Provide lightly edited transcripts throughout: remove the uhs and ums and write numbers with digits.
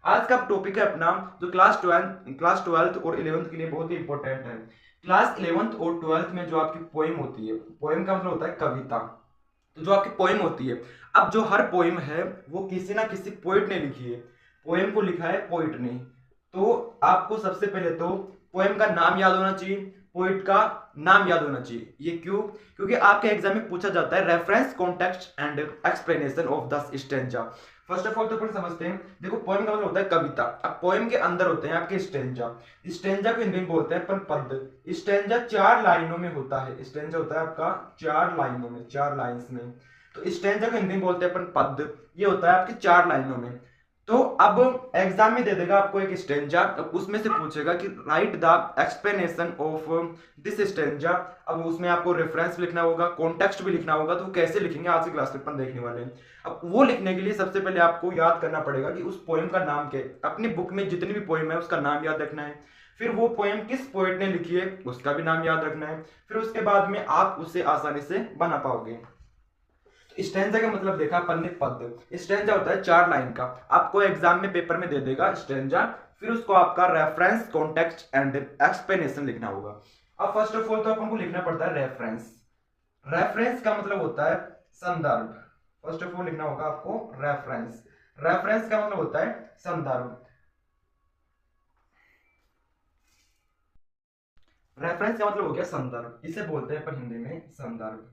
आज का टॉपिक है अपना जो क्लास ट्वेल्थ और इलेवंथ के लिए बहुत ही इंपॉर्टेंट है। क्लास इलेवंथ और ट्वेल्थ में जो आपकी पोइम होती है, पोइम का मतलब होता है कविता। तो जो आपकी पोइम होती है, अब जो हर पोइम है वो किसी ना किसी पोइट ने लिखी है। पोइम को लिखा है पोइट ने। तो आपको सबसे पहले तो पोएम का नाम याद होना चाहिए, पोइट का नाम याद होना चाहिए। ये क्यों? क्योंकि आपके एग्जाम में पूछा जाता है reference context and explanation of the stanza. First of all तो अपन समझते हैं, देखो पोएम का मतलब होता है कविता। अब पोएम के अंदर होते हैं आपके स्टेंजा। स्टेंजा को हिंदी में बोलते हैं अपन पद। स्टेंजा 4 लाइनों में होता है। स्टेंजा होता है आपका 4 लाइनों में, 4 लाइन्स में। तो स्टेंजा को हिंदी में बोलते हैं अपन पद। ये होता है आपकी 4 लाइनों में। तो अब एग्जाम में दे देगा आपको एक स्टेंजा, उसमें से पूछेगा कि right the explanation of this stanza. अब उसमें आपको रेफरेंस लिखना होगा, कॉन्टेक्स्ट भी लिखना होगा। तो कैसे लिखेंगे आज की क्लास में अपन देखने वाले हैं। अब वो लिखने के लिए सबसे पहले आपको याद करना पड़ेगा कि उस पोएम का नाम क्या है। अपनी बुक में जितनी भी पोएम है उसका नाम याद रखना है। फिर वो पोएम किस पोएट ने लिखी है उसका भी नाम याद रखना है। फिर उसके बाद में आप उसे आसानी से बना पाओगे। स्टेंजा का मतलब देखा अपन ने पद। स्टेंजा होता है 4 लाइन का। आपको एग्जाम में पेपर में दे देगा स्टेंजा। फिर उसको आपका रेफरेंस कॉन्टेक्स्ट एंड एक्सप्लेनेशन लिखना होगा। अब फर्स्ट ऑफ ऑल तो अपन को लिखना पड़ता है रेफरेंस। रेफरेंस का मतलब होता है संदर्भ। फर्स्ट ऑफ ऑल लिखना होगा आपको रेफरेंस। रेफरेंस का मतलब होता है संदर्भ। रेफरेंस का मतलब हो गया संदर्भ। इसे बोलते हैं अपन हिंदी में संदर्भ।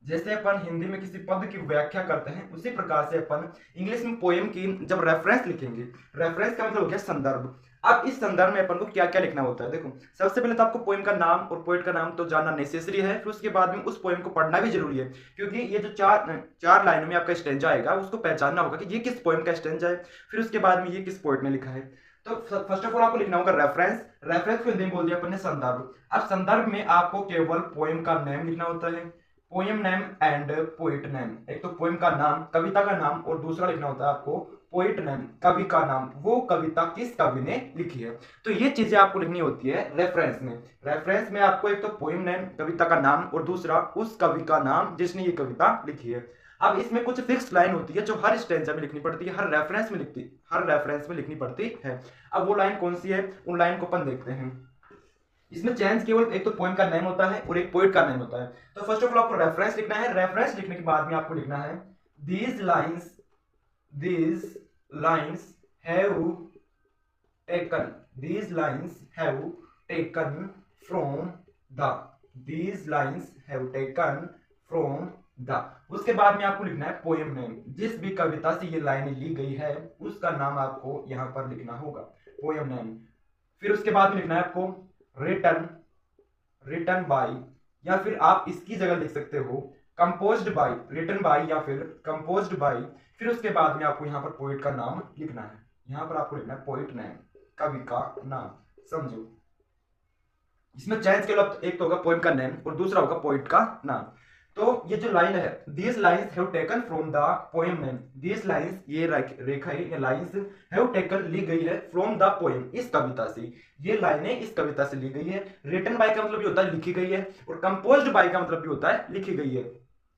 जैसे अपन हिंदी में किसी पद की व्याख्या करते हैं उसी प्रकार से अपन इंग्लिश में पोएम की जब रेफरेंस लिखेंगे, रेफरेंस का मतलब हो गया संदर्भ। अब इस संदर्भ में अपन को क्या क्या लिखना होता है, देखो सबसे पहले तो आपको पोएम का नाम और पोएट का नाम तो जानना नेसेसरी है। फिर उसके बाद में उस पोएम को पढ़ना भी जरूरी है, क्योंकि ये जो चार चार लाइनों में आपका स्टेंजा आएगा उसको पहचानना होगा कि ये किस पोएम का स्टेंजा है। फिर उसके बाद में ये किस पोएट ने लिखा है। तो फर्स्ट ऑफ ऑल आपको लिखना होगा रेफरेंस। रेफरेंस को हिंदी में बोल दिया अपन ने संदर्भ। अब संदर्भ में आपको केवल पोएम का नेम लिखना होता है, poem name and poet name. एक तो पोएम का नाम, कविता का नाम, और दूसरा लिखना होता है आपको पोइट नेम, कवि का नाम। वो कविता किस कवि ने लिखी है। तो ये चीजें आपको लिखनी होती है रेफरेंस में। रेफरेंस में आपको एक तो पोएम नेम, कविता का नाम, और दूसरा उस कवि का नाम जिसने ये कविता लिखी है। अब इसमें कुछ फिक्स लाइन होती है जो हर स्टेंजा में लिखनी पड़ती है, हर रेफरेंस में लिखनी पड़ती है। अब वो लाइन कौन सी है, उन लाइन को अपन देखते हैं। इसमें चेंज केवल एक तो पोएम का नेम होता है और एक पोएट का नेम होता है। तो फर्स्ट ऑफ ऑल आपको रेफरेंस लिखना है। रेफरेंस लिखने के बाद में आपको लिखना है these lines have taken, these lines have taken from the, these lines have taken from the. उसके बाद में आपको लिखना है पोएम नेम। जिस भी कविता से ये लाइनें ली गई है उसका नाम आपको यहां पर लिखना होगा, पोएम नेम। फिर उसके बाद में लिखना है आपको रिटन, रिटन बाय, या फिर आप इसकी जगह लिख सकते हो कंपोज्ड बाय, रिटन बाय या फिर कंपोज्ड बाय। फिर उसके बाद में आपको यहाँ पर पोइट का नाम लिखना है। यहाँ पर आपको लिखना है पोइट नेम, कवि का नाम। समझो, इसमें चेंज के लिए एक तो होगा पोएम का नेम और दूसरा होगा पोइट का नाम। तो ये जो लाइन है, these lines have taken from the poem name, these lines, ये रेखा है, ये लाइन्स हैव टेकन ली गई है फ्रॉम द पोएम, इस कविता से। ये लाइनें इस कविता से ली गई है। रिटन बाय का मतलब ये होता है लिखी गई है, और कंपोज्ड बाय का मतलब भी होता है लिखी गई है।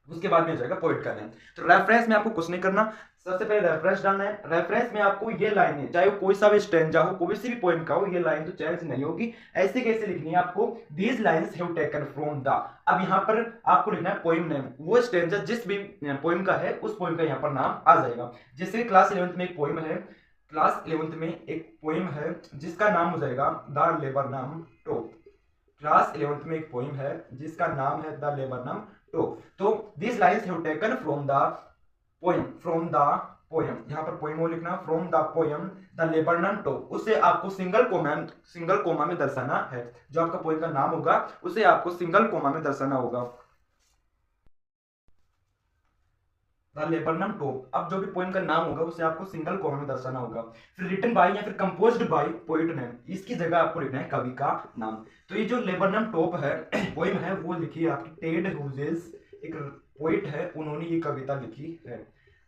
उसके बाद में हो जाएगा पोइट का नेम। तो रेफरेंस में आपको कुछ नहीं करना, सबसे पहले रेफरेंस डालना है। रेफरेंस में आपको ये लाइनें, चाहे वो कोई सा भी स्टेंजा हो, कोई सी भी पोएम का हो, ये लाइन तो चेंज नहीं होगी। ऐसे कैसे लिखनी है आपको, these lines have taken from the. अब यहाँ पर आपको लिखना है पोएम नेम। वो स्टेंजा जिस भी पोएम का है उस पोएम का यहाँ पर नाम आ जाएगा। जैसे क्लास 11th में एक पोएम है, क्लास 11th में एक पोएम है जिसका नाम हो जाएगा द लेबरनम टोप। क्लास 11th में एक पोएम है जिसका नाम है द लेबरनम टोप। तो this lines have taken from the poem, from the poem, यहाँ पर पोएम लिखना, from the poem the laburnum टोप। उसे आपको सिंगल कोमा में दर्शाना है। जो आपका पोएम का नाम होगा उसे आपको सिंगल कोमा में दर्शाना होगा, द लेबरनम टोप। अब जो भी पोएम का नाम होगा उसे आपको सिंगल कोमा में दर्शाना होगा। फिर रिटन बाय या फिर कंपोज्ड बाय पोएट नेम, इसकी जगह आपको लिखना है कवि का नाम। तो ये जो लेबरनम टोप है पोएम है वो लिखी है आपकी टेड ह्यूजेस, एक पोएट है, उन्होंने ये कविता लिखी है।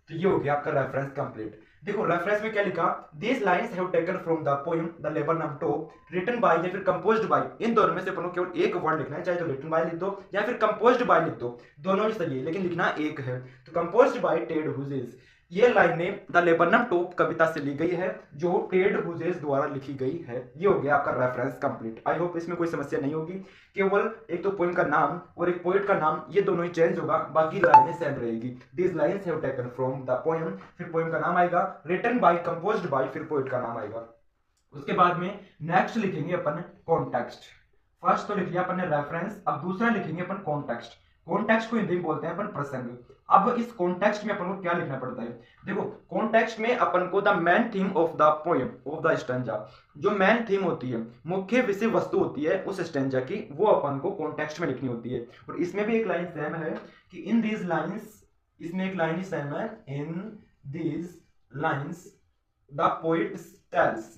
तो ये हो गया आपका रेफरेंस कंप्लीट। देखो रेफरेंस में क्या लिखा, this lines have taken from the poem the laburnum टोप, रिटन बाय या फिर कंपोज्ड बाय। इन दोनों में से अपन को केवल एक वर्ड लिखना है, चाहे तो रिटन बाय लिख दो या फिर कंपोज्ड बाय लिख दो, दोनों ही सही है लेकिन लिखना एक है। तो कंपोज्ड बाय टेड ह्यूजेस, ये लाइनें द लेबनम टॉप कविता से ली गई है जो टेड हुजेस द्वारा लिखी गई है। ये हो गया आपका रेफरेंस कंप्लीट। आई होप इसमें कोई समस्या नहीं होगी। केवल एक तो पोएम का नाम और एक पोएट का नाम, ये दोनों ही चेंज होगा, बाकी लाइनें सेम रहेगी। These lines have taken from the poem, फिर पोएम का नाम आएगा, रिटन बाय, कंपोज्ड बाय, फिर पोएट का नाम आएगा। उसके बाद में नेक्स्ट लिखेंगे अपन कॉन्टेक्स्ट। फर्स्ट तो लिख लिया अपन ने रेफरेंस, अब दूसरा लिखेंगे अपन कॉन्टेक्स्ट। कॉन्टेक्स्ट को हिंदी में बोलते हैं अपन प्रसंग। अब इस कॉन्टेक्स्ट में अपन को क्या लिखना पड़ता है, देखो कॉन्टेक्स्ट में अपन को the main theme of the poem of the stanza, जो मेन थीम होती है, मुख्य विषय वस्तु होती है उस स्टैंजा की, वो अपन को कॉन्टेक्स्ट में लिखनी होती है। और इसमें भी एक लाइन सेम है कि इन दीज लाइन्स, इसमें एक लाइन ही सेम है, in these lines the poet tells,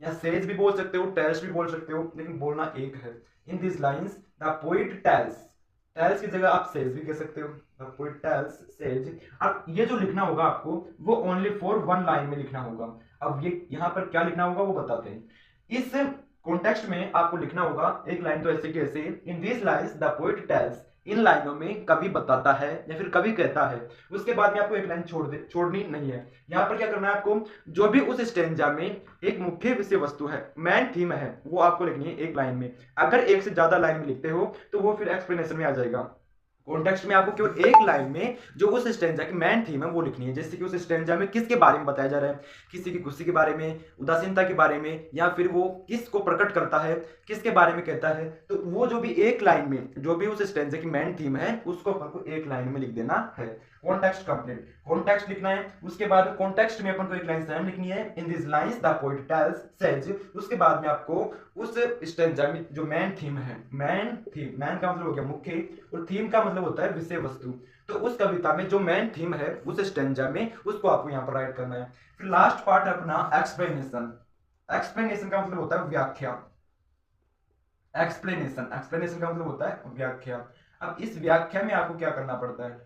या सेज भी बोल सकते हो, टेल्स भी बोल सकते हो, लेकिन बोलना एक है। In this lines the poet tells, tells की जगह आप सेज भी कह सकते हो, द पोएट टेल्स सेज। अब ये जो लिखना होगा आपको वो ओनली फॉर वन लाइन में लिखना होगा। अब ये यहाँ पर क्या लिखना होगा वो बताते हैं। इस कॉन्टेक्स्ट में आपको लिखना होगा एक लाइन तो ऐसे कैसे, in this lines the poet tells, इन लाइनों में कवि बताता है या फिर कवि कहता है। उसके बाद में आपको एक लाइन छोड़नी नहीं है। यहाँ पर क्या करना है आपको, जो भी उस स्टेंजा में एक मुख्य विषय वस्तु है, मेन थीम है, वो आपको लिखनी है एक लाइन में। अगर एक से ज्यादा लाइन में लिखते हो तो वो फिर एक्सप्लेनेशन में आ जाएगा। कॉन्टेक्स्ट में आपको केवल एक लाइन में जो उस स्टेंजा की मेन थीम है वो लिखनी है। जैसे कि उस स्टेंजा में किसके बारे में बताया जा रहा है, किसी की खुशी के बारे में, उदासीनता के बारे में, या फिर वो किसको प्रकट करता है, किसके बारे में कहता है, तो वो जो भी एक लाइन में जो भी उस स्टेंजा की मेन थीम है उसको अपन को एक लाइन में लिख देना है। कॉन्टेक्स्ट कंप्लीट, कॉन्टेक्स्ट लिखना है। उसके बाद कॉन्टेक्स्ट में अपन को एक लाइन सेम लिखनी है, in this lines the poet tells says. उसके बाद में आपको उस स्टेंजा में जो मेन थीम है, मेन थीम, मेन का मतलब हो गया मुख्य, और थीम का मतलब होता है विषय वस्तु, तो उस कविता में जो मेन थीम है उस स्टेंजा में उसको आपको यहाँ पर राइट करना है। फिर लास्ट पार्ट है अपना एक्सप्लेनेशन। एक्सप्लेनेशन का मतलब होता है व्याख्या। एक्सप्लेनेशन, एक्सप्लेनेशन का मतलब होता है व्याख्या। अब इस व्याख्या में आपको क्या करना पड़ता है,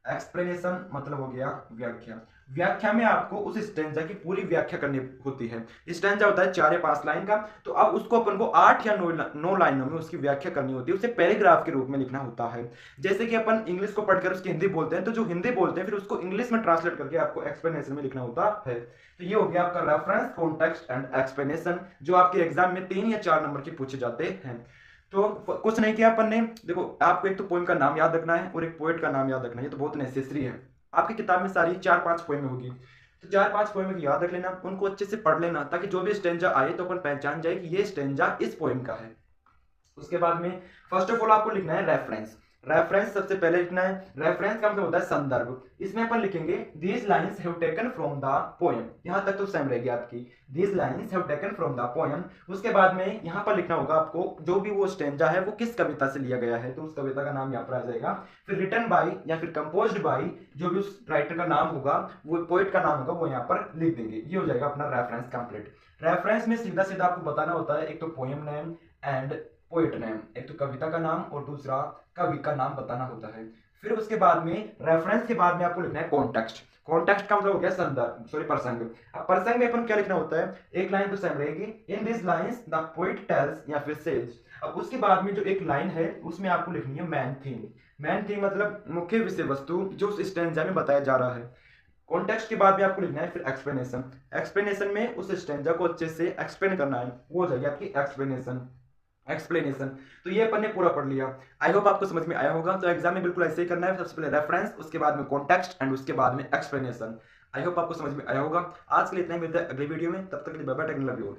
एक्सप्लेनेशन मतलब हो गया व्याख्या। व्याख्या में आपको उस स्टैंजा की पूरी व्याख्या करनी होती है। स्टैंजा होता है 4 या 5 लाइन का, तो अब उसको अपन को 8 या 9 लाइनों में उसकी व्याख्या करनी होती है, उसे पैराग्राफ के रूप में लिखना होता है। जैसे कि अपन इंग्लिश को पढ़कर उसकी हिंदी बोलते हैं, तो जो हिंदी बोलते हैं फिर उसको इंग्लिश में ट्रांसलेट करके आपको एक्सप्लेनेशन में लिखना होता है। तो ये हो गया आपका रेफरेंस, कॉन्टेक्स्ट एंड एक्सप्लेनेशन, जो आपके एग्जाम में 3 या 4 नंबर के पूछे जाते हैं। तो कुछ नहीं किया अपन ने, देखो आपको एक तो पोएम का नाम याद रखना है और एक पोएट का नाम याद रखना है, ये तो बहुत नेसेसरी है। आपकी किताब में सारी 4-5 पोएम होगी, तो 4-5 पोएम याद रख लेना, उनको अच्छे से पढ़ लेना, ताकि जो भी स्टेंजा आए तो अपन पहचान जाए कि ये स्टेंजा इस पोएम का है। उसके बाद में फर्स्ट ऑफ ऑल आपको लिखना है रेफरेंस। रेफरेंस सबसे पहले लिखना है। रेफरेंस का मतलब होता है संदर्भ। इसमें अपन लिखेंगे these lines have taken from the poem, यहां तक तो सेम रहेगी आपकी, these lines have taken from the poem. उसके बाद में यहां पर लिखना होगा आपको जो भी वो स्टेंजा है वो किस कविता से लिया गया है, तो उस कविता का नाम यहाँ पर आ जाएगा। फिर रिटन बाय या फिर कंपोज्ड बाय, जो भी उस राइटर का नाम होगा, वो पोएट का नाम होगा, वो यहाँ पर लिख देंगे। ये हो जाएगा अपना रेफरेंस कंप्लीट। रेफरेंस में सीधा सीधा आपको बताना होता है एक तो poem name and poet name, एक तो कविता का नाम और दूसरा कवि का नाम बताना होता है। फिर उसके बाद में रेफरेंस के बाद में आपको लिखना है कॉन्टेक्स्ट। कॉन्टेक्स्ट का मतलब हो गया संदर्भ, सॉरी प्रसंग। अब प्रसंग में अपन क्या लिखना होता है, एक लाइन तो सेम रहेगी, in this lines the poet tells या फिर सेज। अब उसके बाद में जो एक लाइन है उसमें आपको लिखनी है मैन थीम। मैन थीम मतलब मुख्य विषय वस्तु जो उस स्टैंजा में बताया जा रहा है। कॉन्टेक्स्ट के बाद में आपको लिखना है फिर एक्सप्लेनेशन। एक्सप्लेनेशन में उस स्टैंजा को अच्छे से एक्सप्लेन करना है, वो हो जाएगी आपकी एक्सप्लेनेशन। तो ये अपन ने पूरा पढ़ लिया। आई होप आपको समझ में आया होगा। तो एग्जाम में बिल्कुल ऐसे ही करना है, सबसे पहले रेफरेंस, उसके बाद में कॉन्टेक्स्ट एंड उसके बाद में एक्सप्लेनेशन। आई होप आपको समझ में आया होगा। आज के लिए इतना ही, मिलता है अगली वीडियो में, तब तक के लिए bye bye, take care, love you all.